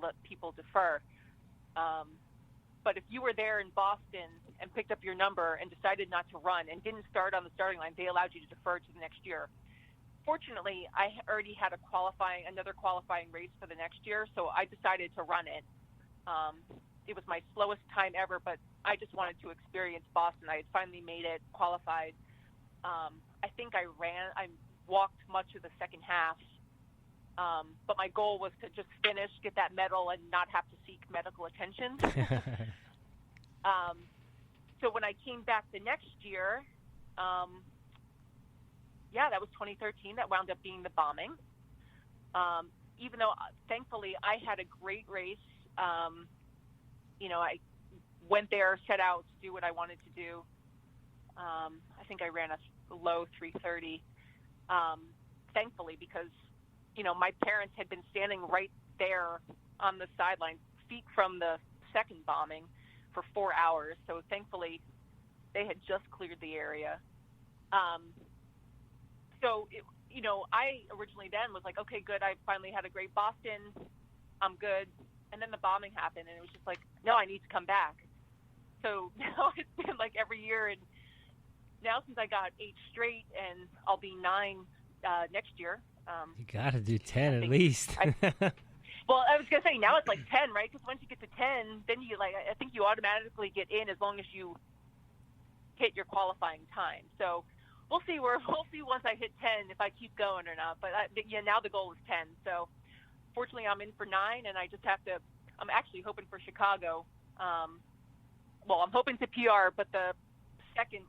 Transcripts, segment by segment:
let people defer. But if you were there in Boston and picked up your number and decided not to run and didn't start on the starting line, they allowed you to defer to the next year. Fortunately, I already had another qualifying race for the next year, so I decided to run it. It was my slowest time ever, but I just wanted to experience Boston. I had finally made it, qualified. I think I walked much of the second half, but my goal was to just finish, get that medal, and not have to seek medical attention. So when I came back the next year, that was 2013. That wound up being the bombing. Even though, thankfully, I had a great race. I went there, set out to do what I wanted to do. I think I ran a low 3:30, thankfully, because, my parents had been standing right there on the sideline, feet from the second bombing, for 4 hours. So thankfully, they had just cleared the area. I originally then was like, okay, good. I finally had a great Boston. I'm good. And then the bombing happened, and it was just like, no, I need to come back. So now it's been like every year, and now since I got 8 straight, and I'll be 9 next year. You got to do 10 at least. Well, I was going to say, now it's like 10, right? Because once you get to 10, then I think you automatically get in as long as you hit your qualifying time. So we'll see once I hit 10 if I keep going or not. But now the goal is 10. So fortunately, I'm in for 9, and I just have to. I'm actually hoping for Chicago. I'm hoping to PR, but the second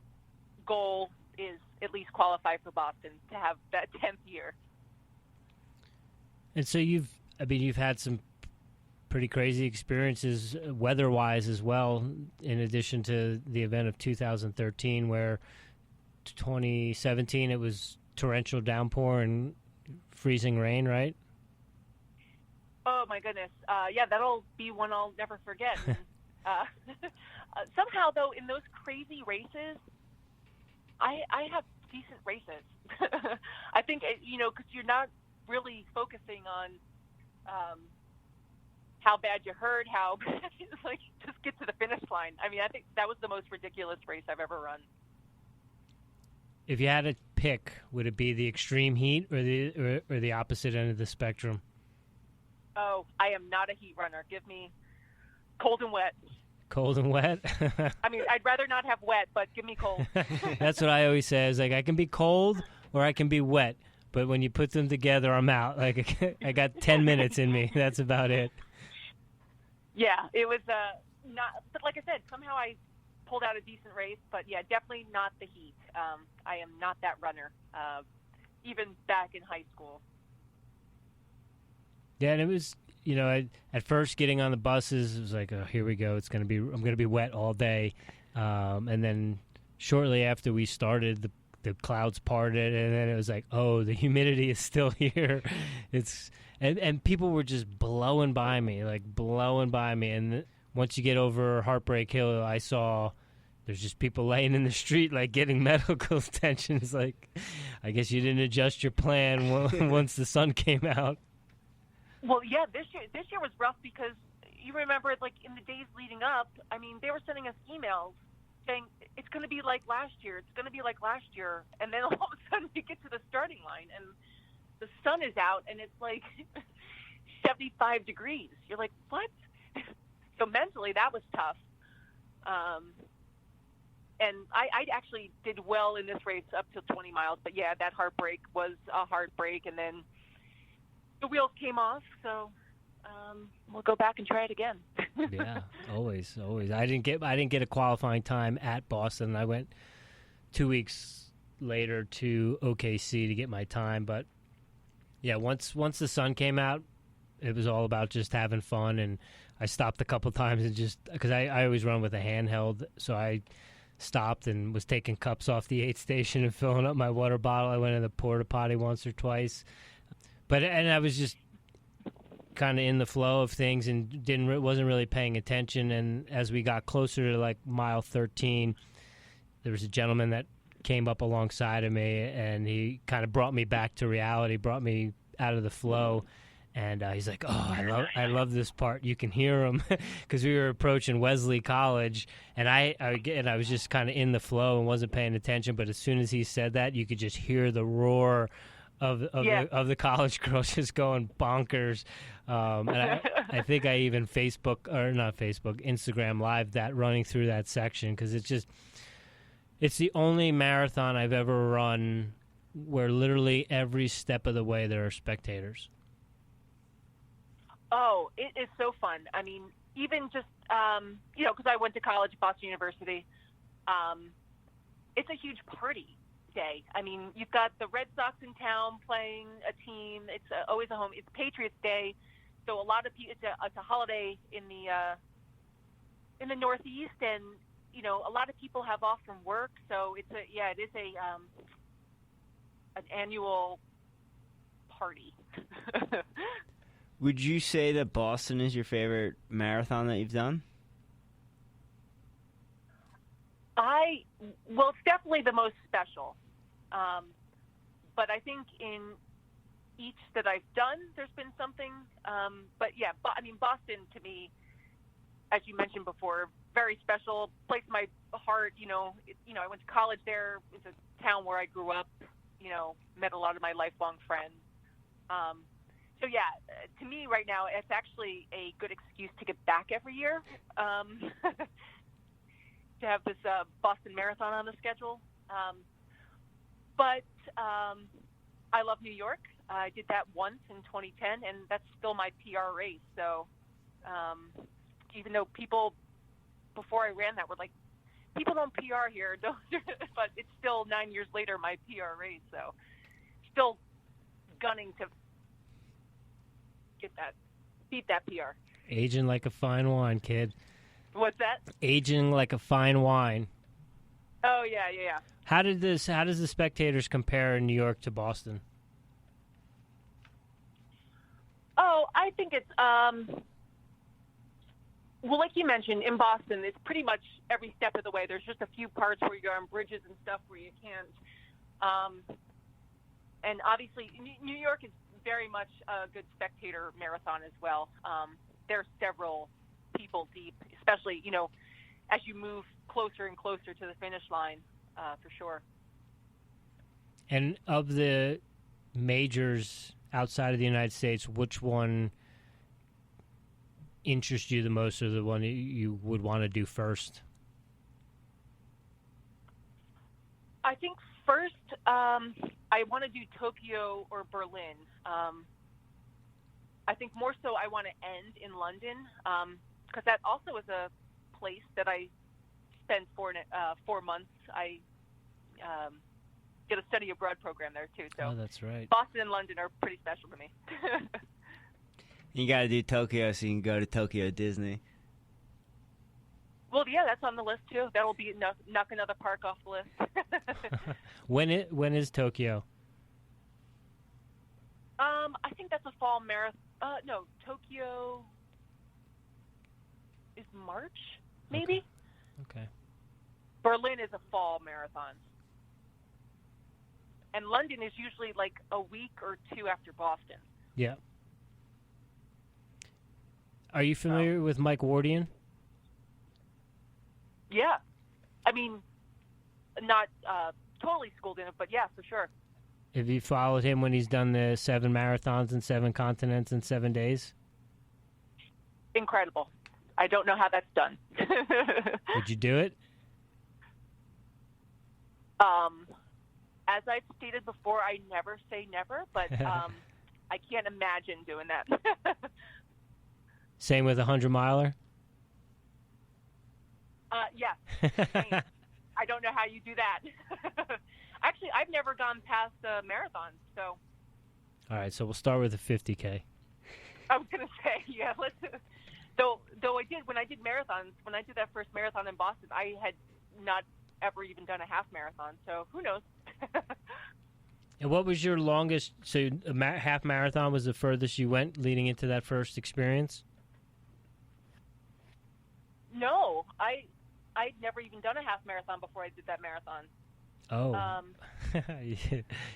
goal is at least qualify for Boston to have that 10th year. And so you've had some pretty crazy experiences weather-wise as well, in addition to the event of 2013, where 2017 it was torrential downpour and freezing rain, right? Oh, my goodness. That'll be one I'll never forget. Somehow, though, in those crazy races, I have decent races. I think, because you're not really focusing on how bad you hurt, how it's like just get to the finish line. I mean, I think that was the most ridiculous race I've ever run. If you had to pick, would it be the extreme heat or the opposite end of the spectrum? Oh, I am not a heat runner. Give me cold and wet. Cold and wet? I mean, I'd rather not have wet, but give me cold. That's what I always say. Is like, I can be cold or I can be wet, but when you put them together, I'm out. Like, I got 10 minutes in me. That's about it. Yeah, it was not. But like I said, somehow I pulled out a decent race. But yeah, definitely not the heat. I am not that runner, even back in high school. Yeah, and it was, at first getting on the buses, it was like, oh, here we go. I'm going to be wet all day. And then shortly after we started, the clouds parted, and then it was like, oh, the humidity is still here. And people were just blowing by me. And once you get over Heartbreak Hill, I saw there's just people laying in the street, like, getting medical attention. It's like, I guess you didn't adjust your plan once the sun came out. Well, yeah, this year was rough because you remember, like, in the days leading up, I mean, they were sending us emails saying it's going to be like last year. It's going to be like last year. And then all of a sudden you get to the starting line and the sun is out and it's like 75 degrees. You're like, what? So mentally that was tough. And I actually did well in this race up to 20 miles. But, yeah, that heartbreak was a heartbreak. And then the wheels came off, so we'll go back and try it again. Yeah, always. I didn't get a qualifying time at Boston. I went 2 weeks later to OKC to get my time. But yeah, once the sun came out, it was all about just having fun. And I stopped a couple times and just because I always run with a handheld, so I stopped and was taking cups off the aid station and filling up my water bottle. I went in the porta potty once or twice. And I was just kind of in the flow of things and wasn't really paying attention. And as we got closer to like mile 13, there was a gentleman that came up alongside of me, and he kind of brought me back to reality, brought me out of the flow. And he's like, "Oh, I love this part. You can hear him," because we were approaching Wesley College, and I was just kind of in the flow and wasn't paying attention. But as soon as he said that, you could just hear the roar of the college girls just going bonkers. And I think I even Instagram live that running through that section, because it's the only marathon I've ever run where literally every step of the way there are spectators. Oh, it is so fun. I mean, even just, because I went to college at Boston University, it's a huge party day. I mean, you've got the Red Sox in town playing a team. It's always a home. It's Patriots Day, so a lot of people. It's a holiday in the Northeast, and a lot of people have off from work. So it is an annual party. Would you say that Boston is your favorite marathon that you've done? It's definitely the most special. But I think in each that I've done, there's been something. But yeah, Boston to me, as you mentioned before, very special place in my heart. I went to college there. It's a town where I grew up. Met a lot of my lifelong friends. So yeah, to me right now, it's actually a good excuse to get back every year, to have this Boston Marathon on the schedule. But I love New York. I did that once in 2010, and that's still my PR race. So even though people, before I ran that, were like, people don't PR here, don't, but it's still 9 years later my PR race. So still gunning to beat that PR. Aging like a fine wine, kid. What's that? Aging like a fine wine. Oh yeah. How does the spectators compare in New York to Boston? Oh, I think it's well, like you mentioned, in Boston, it's pretty much every step of the way. There's just a few parts where you're on bridges and stuff where you can't. And obviously, New York is very much a good spectator marathon as well. There's several people deep, especially, as you move closer and closer to the finish line, for sure. And of the majors outside of the United States, which one interests you the most, or the one you would want to do first? I think first, I want to do Tokyo or Berlin. I think more so I want to end in London, because that also is a place that I spent 4 months. I did a study abroad program there too. So that's right. Boston and London are pretty special to me. You got to do Tokyo so you can go to Tokyo Disney. Well, yeah, that's on the list too. That'll be knock another park off the list. When is Tokyo? I think that's a fall marathon. No, Tokyo is March, maybe. Okay. Berlin is a fall marathon, and London is usually like a week or two after Boston. Yeah. Are you familiar with Mike Wardian? Yeah. I mean, not totally schooled in it, but yeah, for sure. Have you followed him when he's done the 7 marathons in 7 continents in 7 days? Incredible. I don't know how that's done. Would you do it? As I've stated before, I never say never, but I can't imagine doing that. Same with a 100-miler? Yeah. I don't know how you do that. Actually, I've never gone past a marathon, so. All right, so we'll start with a 50K. I was going to say, yeah. Though I did, when I did marathons, when I did that first marathon in Boston, I had not ever even done a half marathon, so who knows? And what was your longest, so a half marathon was the furthest you went leading into that first experience? No, I'd never even done a half marathon before I did that marathon. Oh,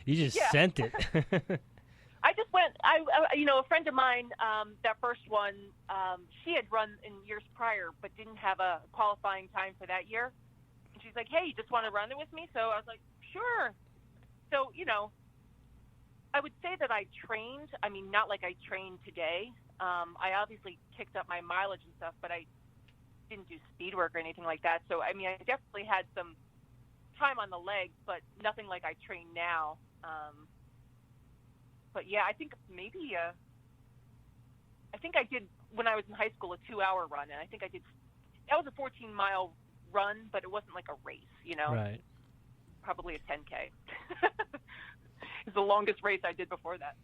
you just sent it. I just went. A friend of mine, that first one, she had run in years prior, but didn't have a qualifying time for that year. And she's like, "Hey, you just want to run it with me?" So I was like, "Sure." So I would say that I trained. I mean, not like I trained today. I obviously kicked up my mileage and stuff, but I didn't do speed work or anything like that. So I mean, I definitely had some time on the legs, but nothing like I train now. But yeah, I think maybe I think I did when I was in high school a 2-hour run, and I think that was a 14-mile run, but it wasn't like a race, Right. Probably a 10K. It's the longest race I did before that.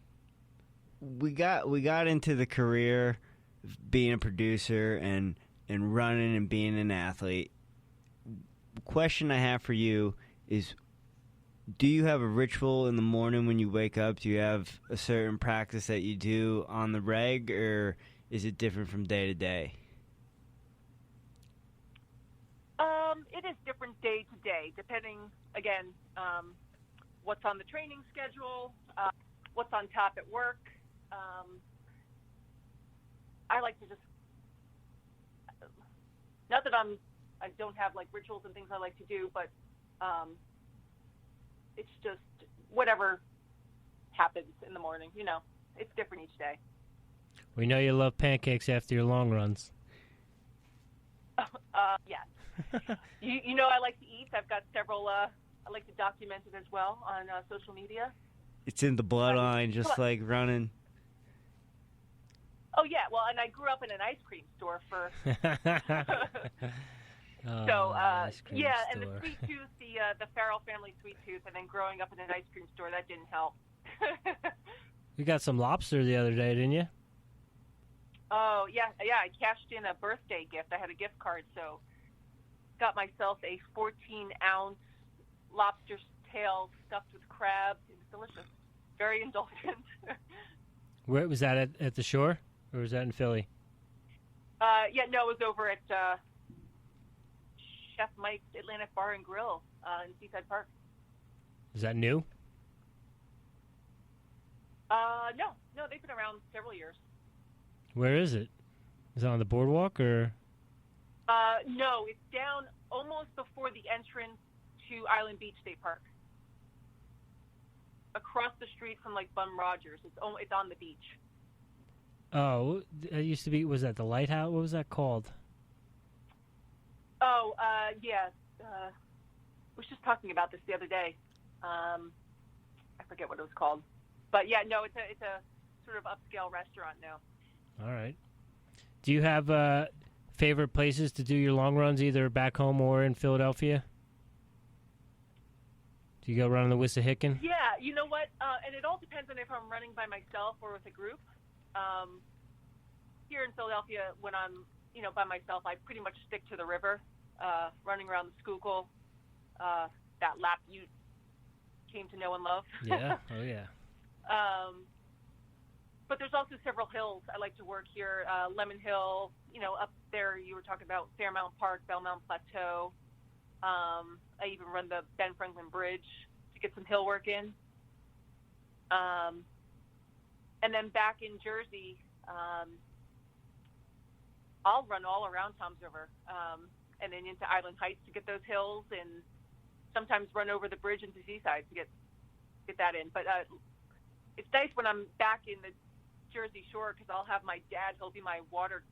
We got into the career of being a producer and running and being an athlete. The question I have for you is, do you have a ritual in the morning when you wake up? Do you have a certain practice that you do on the reg, or is it different from day to day? It is different day to day, depending, again, what's on the training schedule, what's on top at work. I like to just, not that I don't have like rituals and things I like to do, but it's just whatever happens in the morning, it's different each day. We know you love pancakes after your long runs. Yes. I like to eat. I've got several, I like to document it as well on social media. It's in the bloodline, just like running. Oh, yeah. Well, and I grew up in an ice cream store for... Ice cream yeah, store. and the sweet tooth, the Farrell family sweet tooth, and then growing up in an ice cream store, that didn't help. You got some lobster the other day, didn't you? Oh, yeah, I cashed in a birthday gift. I had a gift card, so got myself a 14-ounce lobster tail stuffed with crab. It was delicious. Very indulgent. Where was that at the shore, or was that in Philly? It was over at Chef Mike's Atlantic Bar and Grill in Seaside Park. Is that new? No, they've been around several years. Where is it? Is it on the boardwalk, or? No, it's down almost before the entrance to Island Beach State Park. Across the street from like Bum Rogers. It's on the beach. Oh, it used to be. Was that the Lighthouse? What was that called? Oh, yeah. I was just talking about this the other day. I forget what it was called, but yeah, no, it's a sort of upscale restaurant now. All right. Do you have favorite places to do your long runs, either back home or in Philadelphia? Do you go run on the Wissahickon? Yeah, you know what? And it all depends on if I'm running by myself or with a group. Here in Philadelphia, when I'm by myself, I pretty much stick to the river, running around the Schuylkill, that lap you came to know and love. Yeah. Oh yeah. But there's also several hills I like to work here. Lemon Hill, up there you were talking about Fairmount Park, Belmont Plateau. I even run the Ben Franklin Bridge to get some hill work in. And then back in Jersey, I'll run all around Toms River and then into Island Heights to get those hills, and sometimes run over the bridge into Seaside to get that in. But it's nice when I'm back in the Jersey Shore because I'll have my dad. He'll be my water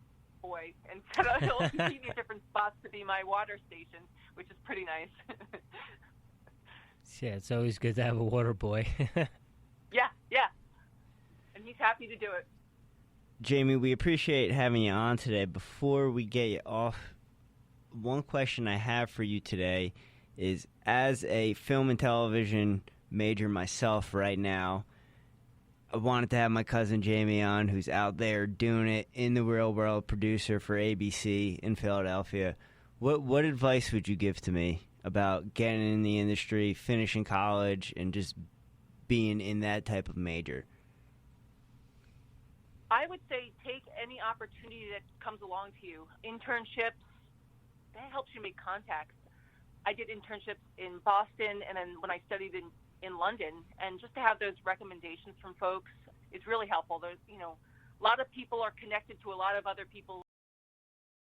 boy, and he'll keep me at different spots to be my water station, which is pretty nice. Yeah, it's always good to have a water boy. Yeah. And he's happy to do it. Jamie, we appreciate having you on today. Before we get you off, one question I have for you today is, as a film and television major myself right now, I wanted to have my cousin Jamie on, who's out there doing it in the real world, producer for ABC in Philadelphia. What advice would you give to me about getting in the industry, finishing college, and just being in that type of major? I would say take any opportunity that comes along to you. Internships, that helps you make contacts. I did internships in Boston, and then when I studied in London, and just to have those recommendations from folks, is really helpful. There's, a lot of people are connected to a lot of other people